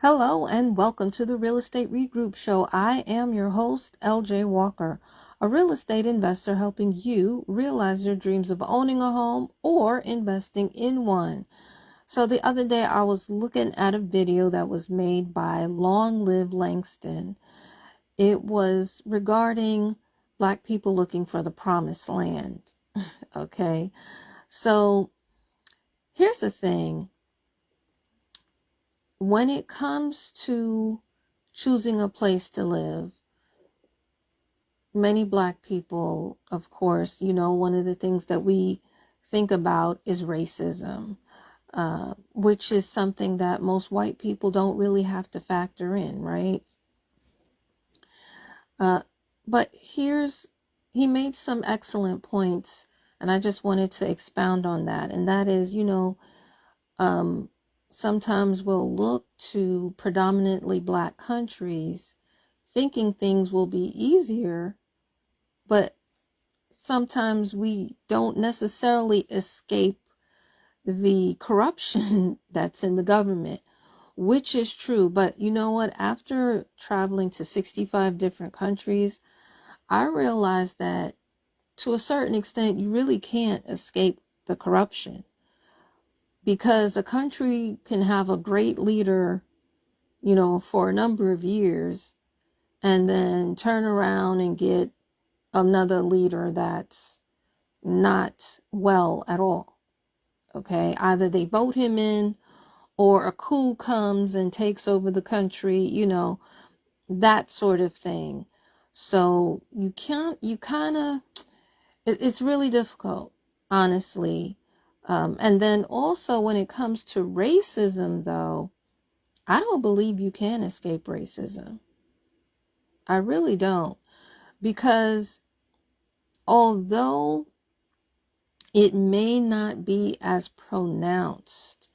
Hello and welcome to the Real Estate Regroup Show. I am your host, LJ Walker, a real estate investor helping you realize your dreams of owning a home or investing in one. So the other day I was looking at a video that was made by Long Live Langston. It was regarding Black people looking for the promised land. Okay, so here's the thing. When it comes to choosing a place to live, many Black people, of course, one of the things that we think about is racism, which is something that most white people don't really have to factor in, right? But he made some excellent points, and I just wanted to expound on that. And that is, sometimes we'll look to predominantly Black countries thinking things will be easier, but sometimes we don't necessarily escape the corruption that's in the government, which is true. But you know what? After traveling to 65 different countries, I realized that to a certain extent, you really can't escape the corruption. Because a country can have a great leader, for a number of years, and then turn around and get another leader that's not well at all. Okay, either they vote him in or a coup comes and takes over the country, that sort of thing. So it's really difficult, honestly. And then also when it comes to racism, though, I don't believe you can escape racism. I really don't. Because although it may not be as pronounced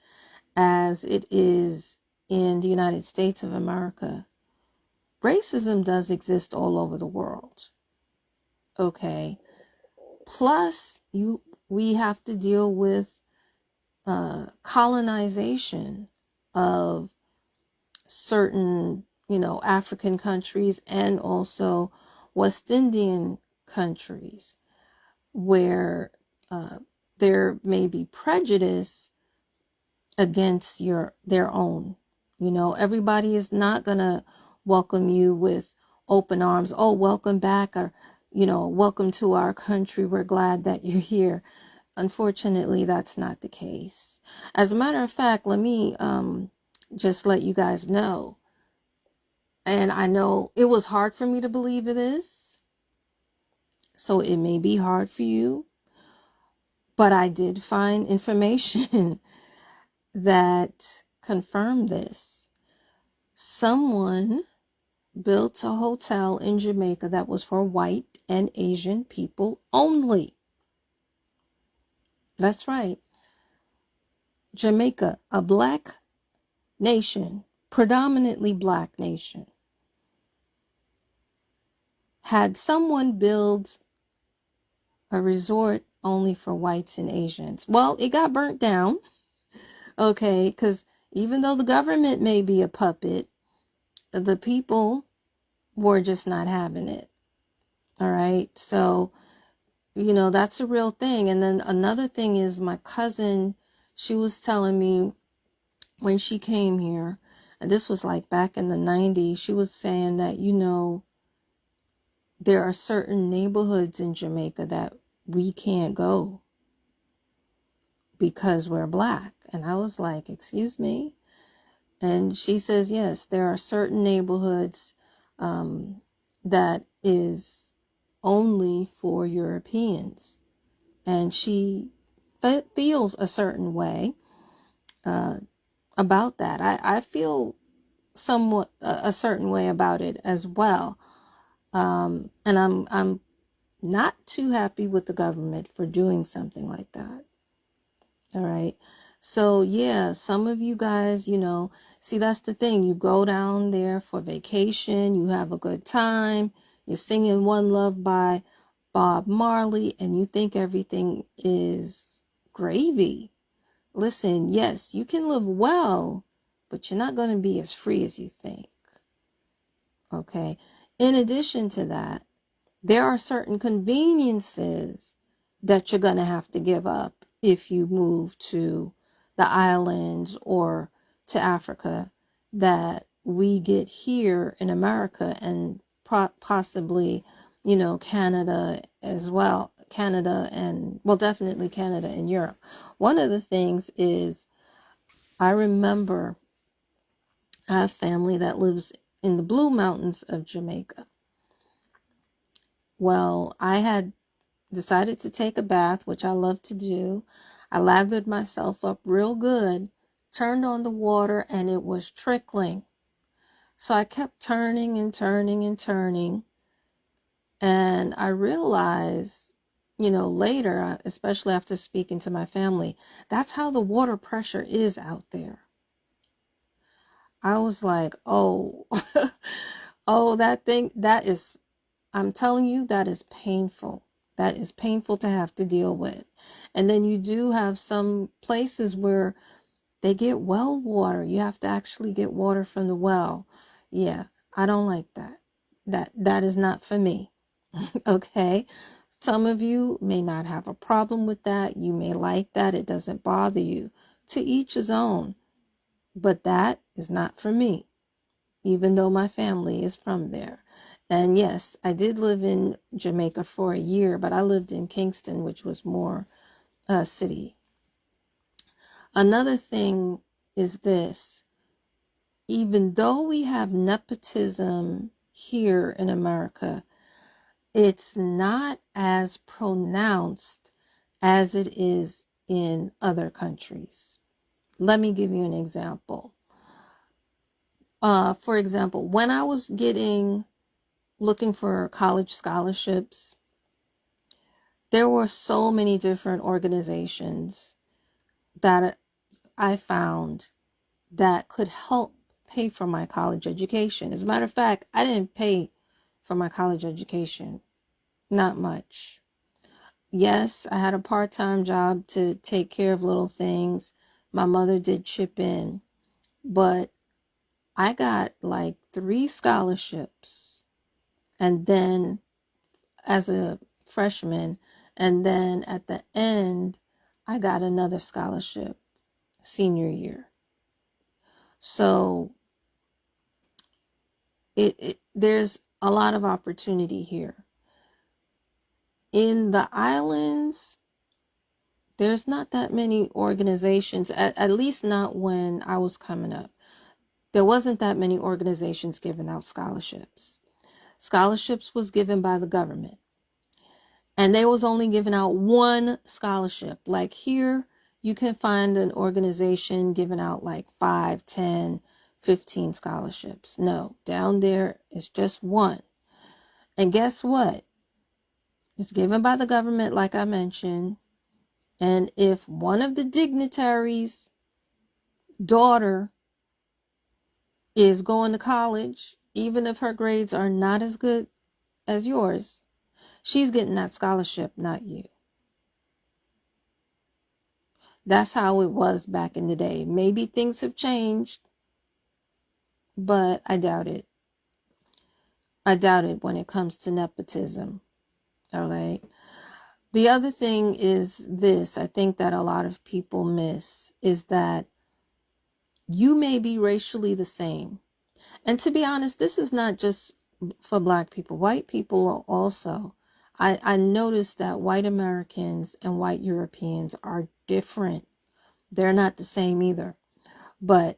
as it is in the United States of America, racism does exist all over the world. Okay. Plus, we have to deal with colonization of certain, African countries and also West Indian countries where there may be prejudice against their own. Everybody is not going to welcome you with open arms. Oh, welcome back, or, welcome to our country. We're glad that you're here. Unfortunately, that's not the case. As a matter of fact, let me just let you guys know, and I know it was hard for me to believe this, so it may be hard for you, but I did find information that confirmed this. Someone built a hotel in Jamaica that was for white and Asian people only. That's right. Jamaica, a Black nation, predominantly Black nation, had someone build a resort only for whites and Asians. Well, it got burnt down, okay, because even though the government may be a puppet, the people were just not having it. All right, so, that's a real thing. And then another thing is my cousin, she was telling me when she came here, and this was like back in the 90s, she was saying that, there are certain neighborhoods in Jamaica that we can't go because we're Black. And I was like, excuse me? And she says, yes, there are certain neighborhoods that is only for Europeans. And she feels a certain way about that. I feel somewhat a certain way about it as well. And I'm not too happy with the government for doing something like that. All right. So yeah, some of you guys, see, that's the thing. You go down there for vacation, you have a good time, you're singing One Love by Bob Marley, and you think everything is gravy. Listen, yes, you can live well but you're not going to be as free as you think. Okay. In addition to that, there are certain conveniences that you're going to have to give up if you move to the islands or to Africa that we get here in America, and possibly, Canada as well. Canada and, well, definitely Canada and Europe. One of the things is, I remember I have family that lives in the Blue Mountains of Jamaica. Well, I had decided to take a bath, which I love to do. I lathered myself up real good, turned on the water, and it was trickling. So I kept turning and turning and turning. And I realized, later, especially after speaking to my family, that's how the water pressure is out there. I was like, oh, oh, I'm telling you, that is painful. That is painful to have to deal with. And then you do have some places where they get well water. You have to actually get water from the well. Yeah, I don't like that. That is not for me. Okay. Some of you may not have a problem with that. You may like that. It doesn't bother you. To each his own. But that is not for me, even though my family is from there. And yes, I did live in Jamaica for a year, but I lived in Kingston, which was more city. Another thing is this. Even though we have nepotism here in America, it's not as pronounced as it is in other countries. Let me give you an example. For example, when I was looking for college scholarships, there were so many different organizations that I found that could help pay for my college education. As a matter of fact, I didn't pay for my college education. Not much. Yes, I had a part-time job to take care of little things. My mother did chip in, but I got like 3 scholarships, and then as a freshman, and then at the end, I got another scholarship senior year. So there's a lot of opportunity here. In the islands, there's not that many organizations, at least not when I was coming up. There wasn't that many organizations giving out scholarships. Scholarships was given by the government. And they was only giving out 1 scholarship. Like here, you can find an organization giving out like 5, 10, 15 scholarships. No, down there, it's just 1. And guess what? It's given by the government, like I mentioned. And if one of the dignitaries' daughter is going to college, even if her grades are not as good as yours, she's getting that scholarship, not you. That's how it was back in the day. Maybe things have changed, but I doubt it. I doubt it when it comes to nepotism. All right. The other thing is this, I think that a lot of people miss, is that you may be racially the same. And to be honest, this is not just for Black people. White people also. I noticed that white Americans and white Europeans are different. They're not the same either. But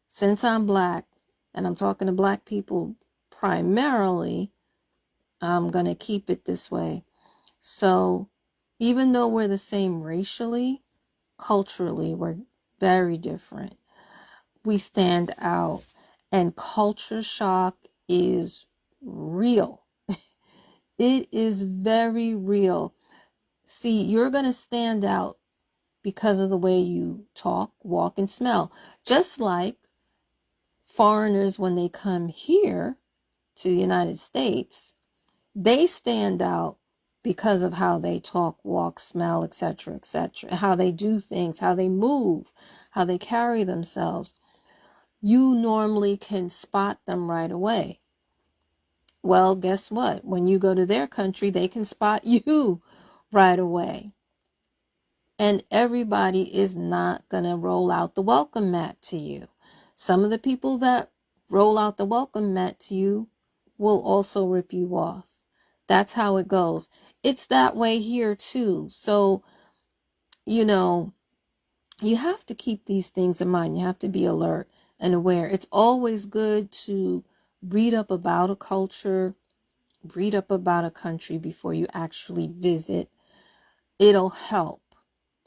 since I'm Black, and I'm talking to Black people primarily, I'm going to keep it this way. So even though we're the same racially, culturally, we're very different. We stand out. And culture shock is real. It is very real. See, you're going to stand out because of the way you talk, walk, and smell. Just like foreigners, when they come here to the United States, they stand out because of how they talk, walk, smell, etc., etc., how they do things, how they move, how they carry themselves. you normally can spot them right away. Well, guess what? When you go to their country, they can spot you right away. And everybody is not going to roll out the welcome mat to you. Some of the people that roll out the welcome mat to you will also rip you off. That's how it goes. It's that way here too. So, you know, you have to keep these things in mind. You have to be alert and aware. It's always good to read up about a culture, read up about a country before you actually visit. It'll help.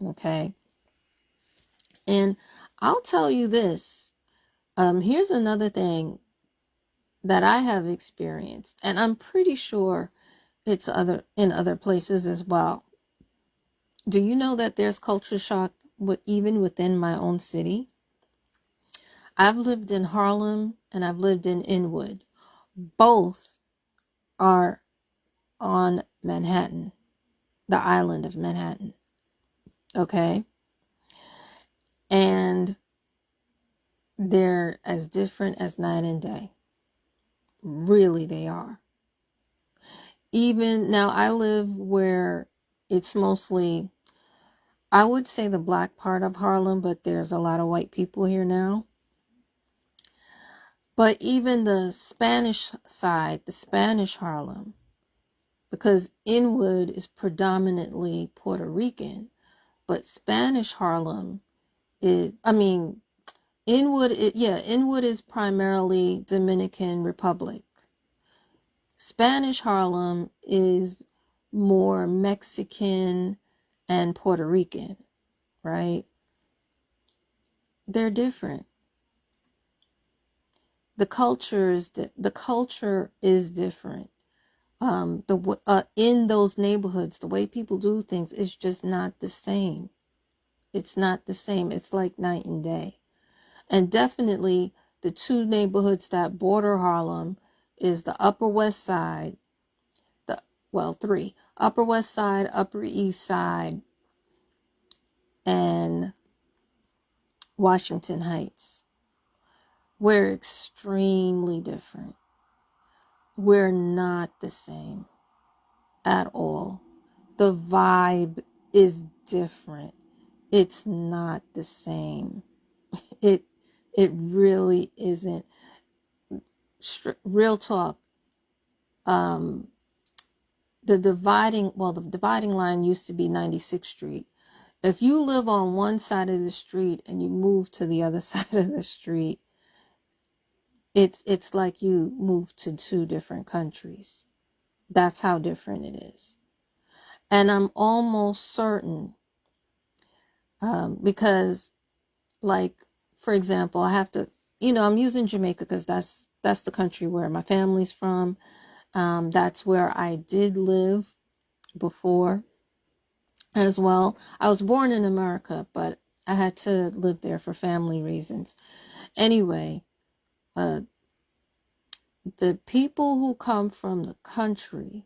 Okay. And I'll tell you this. Here's another thing that I have experienced, and I'm pretty sure it's in other places as well. Do you know that there's culture shock even within my own city? I've lived in Harlem and I've lived in Inwood. Both are on Manhattan, the island of Manhattan. Okay? And they're as different as night and day. Really, they are. Even now, I live where it's mostly, I would say, the black part of Harlem, but there's a lot of white people here now. But even the Spanish side, the Spanish Harlem, because Inwood is predominantly Puerto Rican, but Spanish Harlem is, Inwood is primarily Dominican Republic. Spanish Harlem is more Mexican and Puerto Rican, right? They're different. The culture is different. In those neighborhoods, the way people do things is just not the same. It's not the same. It's like night and day. And definitely the two neighborhoods that border Harlem is the Upper West Side, three. Upper West Side, Upper East Side, and Washington Heights. We're extremely different. We're not the same at all. The vibe is different. It's not the same. It really isn't. Real talk. The dividing line used to be 96th Street. If you live on one side of the street and you move to the other side of the street, it's like you moved to two different countries. That's how different it is. And I'm almost certain, because, like, for example, I have to, I'm using Jamaica because that's the country where my family's from. That's where I did live before as well. I was born in America, but I had to live there for family reasons. Anyway, the people who come from the country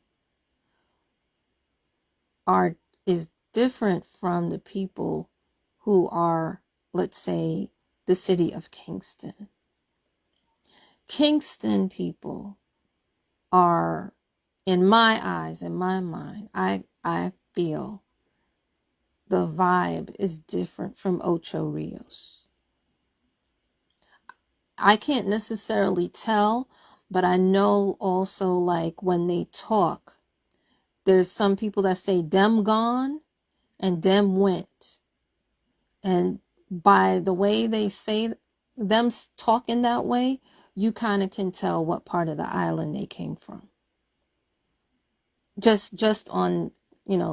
is different from the people who are, let's say, the city of Kingston. Kingston people are, in my eyes, in my mind, I feel the vibe is different from Ocho Rios. I can't necessarily tell, but I know also, like, when they talk, there's some people that say them gone and them went. And by the way they say them talking that way, you kind of can tell what part of the island they came from. Just on,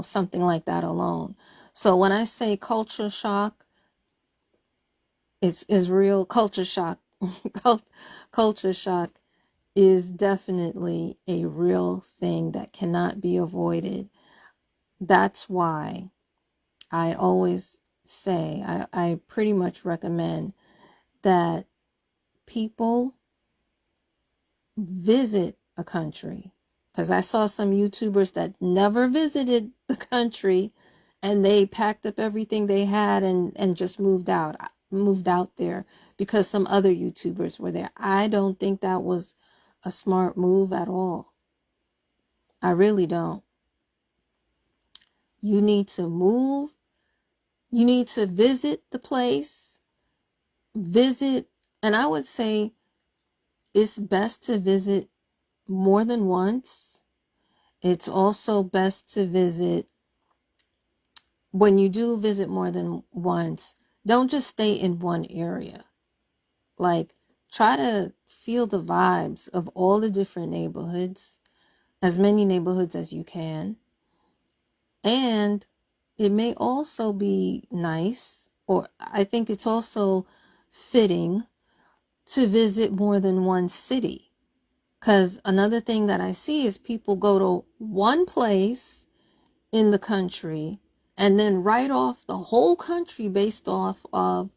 something like that alone. So when I say culture shock, is real. Culture shock. Culture shock is definitely a real thing that cannot be avoided. That's why I always say, I pretty much recommend that people visit a country. Because I saw some YouTubers that never visited the country and they packed up everything they had and just moved out. moved out there because some other YouTubers were there. I don't think that was a smart move at all. I really don't. You need to move. You need to visit the place. Visit, and I would say it's best to visit more than once. It's also best to visit, when you do visit more than once, don't just stay in one area. Like, try to feel the vibes of all the different neighborhoods, as many neighborhoods as you can. And it may also be nice, or I think it's also fitting, to visit more than one city. Because another thing that I see is people go to one place in the country and then write off the whole country based off of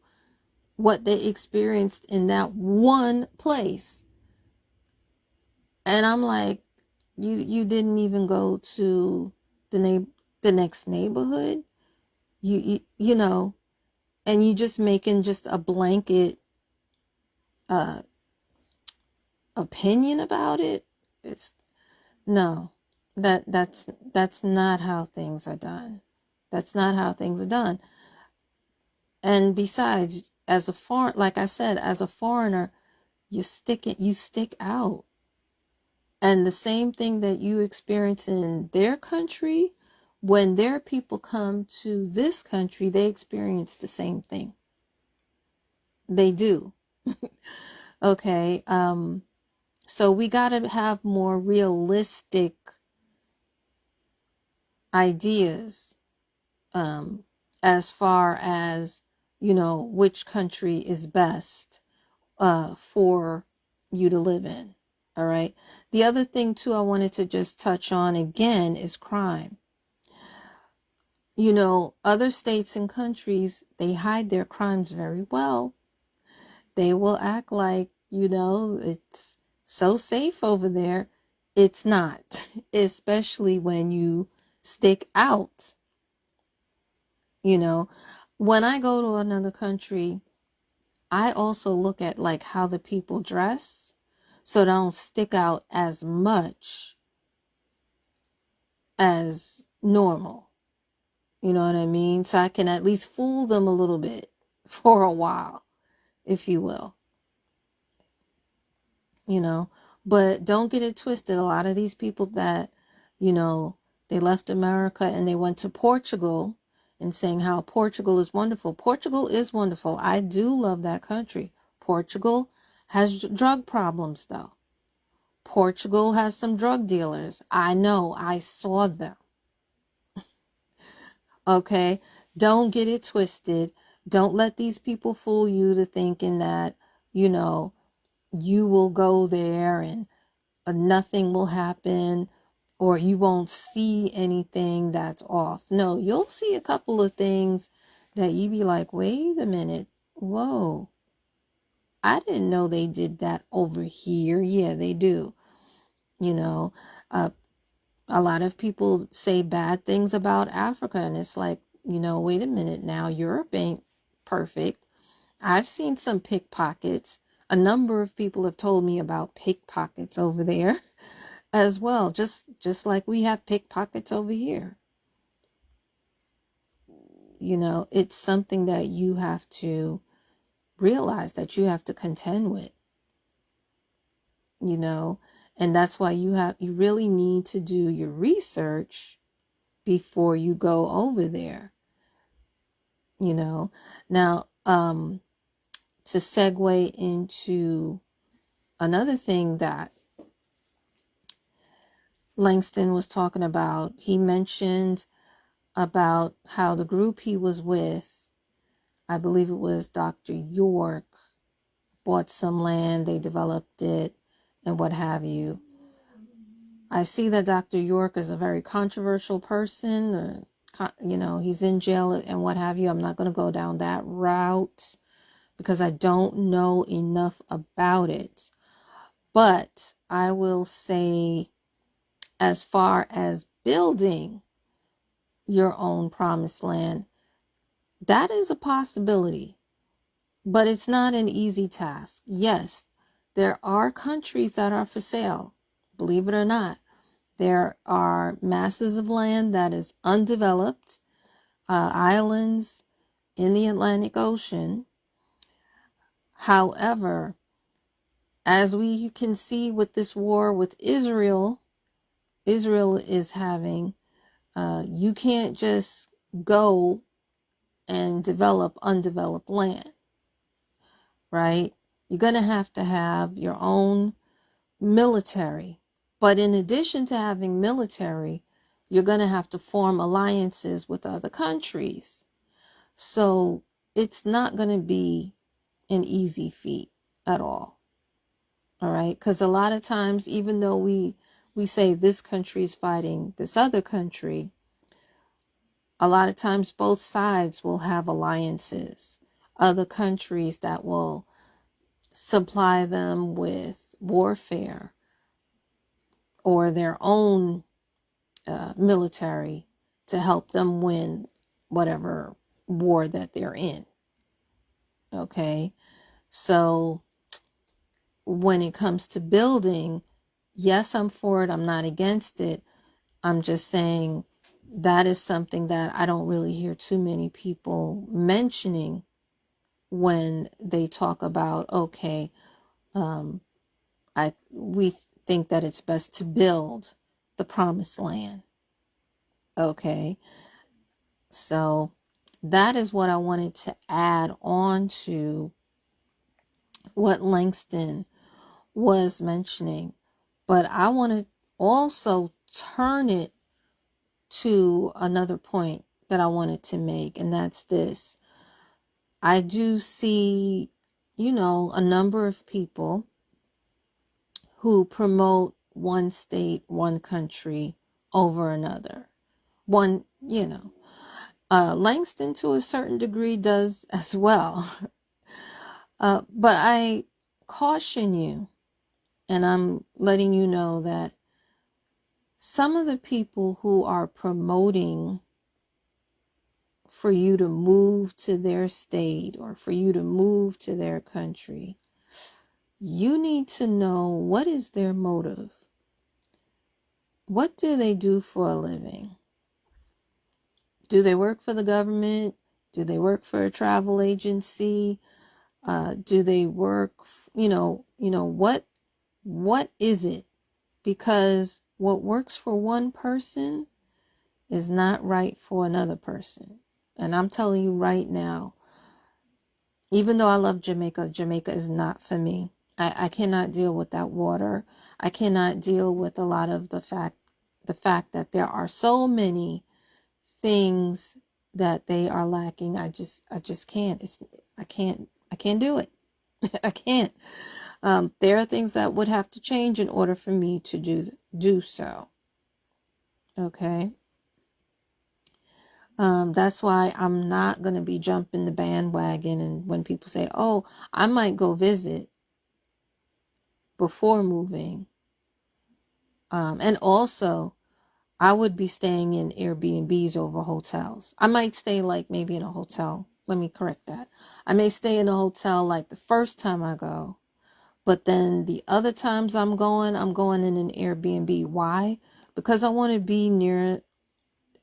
what they experienced in that one place. And I'm like, you didn't even go to the next neighborhood. You know, and you just making just a blanket opinion about it. It's no, that's not how things are done. That's not how things are done. And besides, like I said, as a foreigner, you stick out. And the same thing that you experience in their country, when their people come to this country, they experience the same thing. They do. Okay. So we got to have more realistic ideas, as far as, which country is best for you to live in. All right. The other thing too I wanted to just touch on again is crime. Other states and countries, they hide their crimes very well. They will act like, it's so safe over there. It's not, especially when you stick out. When I go to another country, I also look at like how the people dress, so they don't stick out as much as normal. You know what I mean? So I can at least fool them a little bit for a while, if you will. But don't get it twisted. A lot of these people that, they left America and they went to Portugal and saying how Portugal is wonderful. Portugal is wonderful. I do love that country. Portugal has drug problems, though. Portugal has some drug dealers. I know. I saw them. Okay? Don't get it twisted. Don't let these people fool you to thinking that, you will go there and nothing will happen, or you won't see anything that's off. No, you'll see a couple of things that you be like, wait a minute, whoa, I didn't know they did that over here. Yeah, they do. A lot of people say bad things about Africa, and it's like, wait a minute now, Europe ain't perfect. I've seen some pickpockets. A number of people have told me about pickpockets over there as well, just like we have pickpockets over here. It's something that you have to realize, that you have to contend with, and that's why you really need to do your research before you go over there. Now, to segue into another thing that Langston was talking about, he mentioned about how the group he was with, I believe it was Dr. York, bought some land, they developed it, and what have you. I see that Dr. York is a very controversial person. He's in jail and what have you. I'm not going to go down that route because I don't know enough about it. But I will say, as far as building your own promised land, that is a possibility. But it's not an easy task. Yes, there are countries that are for sale, believe it or not. There are masses of land that is undeveloped, islands in the Atlantic Ocean. However, as we can see with this war with Israel is having, you can't just go and develop undeveloped land, right? You're going to have your own military. But in addition to having military, you're going to have to form alliances with other countries. So it's not going to be an easy feat at all. All right. Because a lot of times, even though we say this country is fighting this other country, a lot of times both sides will have alliances, other countries that will supply them with warfare or their own military to help them win whatever war that they're in. Okay. So when it comes to building, yes, I'm for it. I'm not against it. I'm just saying that is something that I don't really hear too many people mentioning when they talk about, okay, we think that it's best to build the promised land. Okay. So that is what I wanted to add on to what Langston was mentioning. But I want to also turn it to another point that I wanted to make, and that's this. I do see, a number of people who promote one state, one country over another. Langston to a certain degree does as well. But I caution you, and I'm letting you know that some of the people who are promoting for you to move to their state or for you to move to their country, you need to know what is their motive. What do they do for a living? Do they work for the government? Do they work for a travel agency? Do they work, what is it? Because what works for one person is not right for another person. And I'm telling you right now, even though I love Jamaica, Jamaica is not for me. I cannot deal with that water. I cannot deal with a lot of the fact that there are so many things that they are lacking. I just can't. I can't do it. I can't. There are things that would have to change in order for me to do so. Okay. That's why I'm not going to be jumping the bandwagon. And when people say, oh, I might go visit before moving. And also, I would be staying in Airbnbs over hotels. I might stay maybe in a hotel. Let me correct that. I may stay in a hotel the first time I go. But then the other times I'm going in an Airbnb. Why? Because I want to be near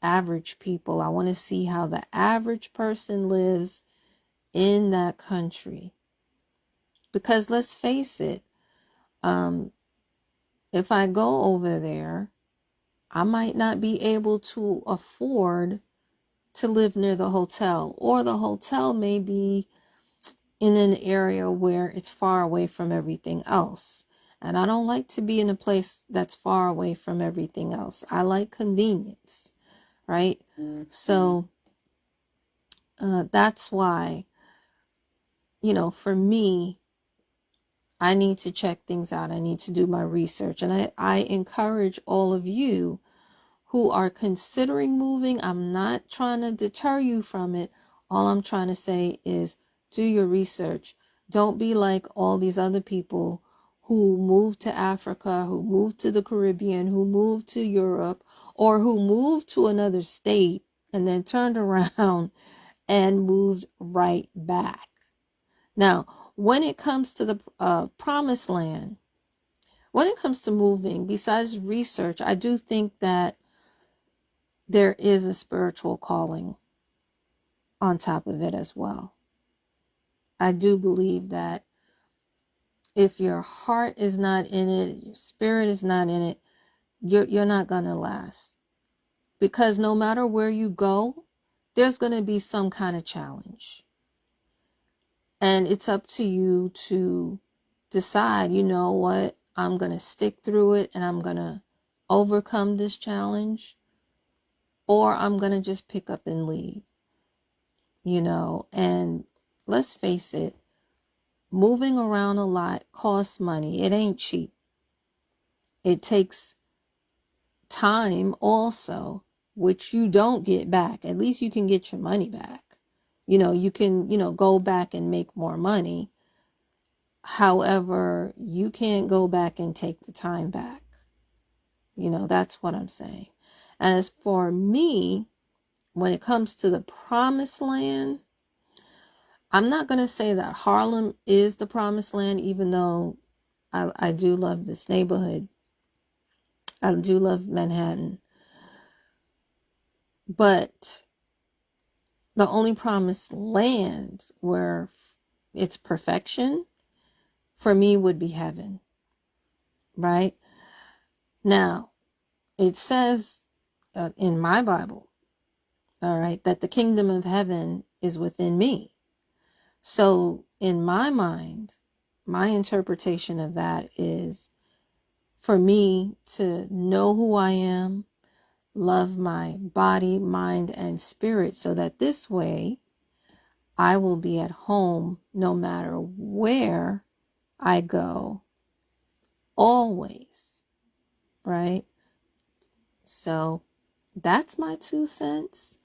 average people. I want to see how the average person lives in that country. Because let's face it, if I go over there, I might not be able to afford to live near the hotel, or the hotel may be in an area where it's far away from everything else. And I don't like to be in a place that's far away from everything else. I like convenience, right? Mm-hmm. So that's why, for me, I need to check things out. I need to do my research. And I encourage all of you who are considering moving. I'm not trying to deter you from it. All I'm trying to say is do your research. Don't be like all these other people who moved to Africa, who moved to the Caribbean, who moved to Europe, or who moved to another state and then turned around and moved right back. Now, when it comes to the promised land, when it comes to moving, besides research, I do think that there is a spiritual calling on top of it as well. I do believe that if your heart is not in it, your spirit is not in it, you're not going to last. Because no matter where you go, there's going to be some kind of challenge. And it's up to you to decide, you know what, I'm going to stick through it and I'm going to overcome this challenge, or I'm going to just pick up and leave, and let's face it, moving around a lot costs money. It ain't cheap. It takes time also, which you don't get back. At least you can get your money back. You can, go back and make more money. However, you can't go back and take the time back. That's what I'm saying. And as for me, when it comes to the promised land, I'm not going to say that Harlem is the promised land, even though I do love this neighborhood. I do love Manhattan. But the only promised land where it's perfection for me would be heaven, right? Now, it says in my Bible, all right, that the kingdom of heaven is within me. So in my mind, my interpretation of that is for me to know who I am, love my body, mind, and spirit, so that this way I will be at home no matter where I go, always, right? So that's my 2 cents.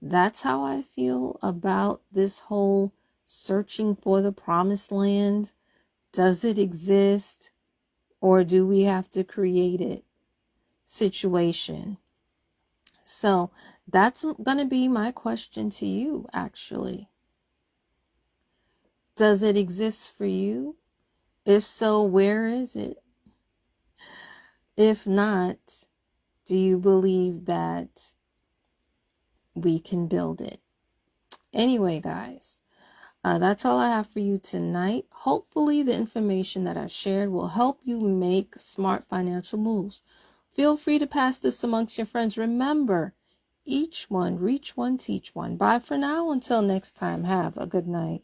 That's how I feel about this whole searching for the promised land. Does it exist, or do we have to create it situation? So that's going to be my question to you, actually. Does it exist for you? If so, where is it? If not, do you believe that we can build it? Anyway, guys, that's all I have for you tonight. Hopefully the information that I shared will help you make smart financial moves. Feel free to pass this amongst your friends. Remember, each one, reach one, teach one. Bye for now. Until next time, have a good night.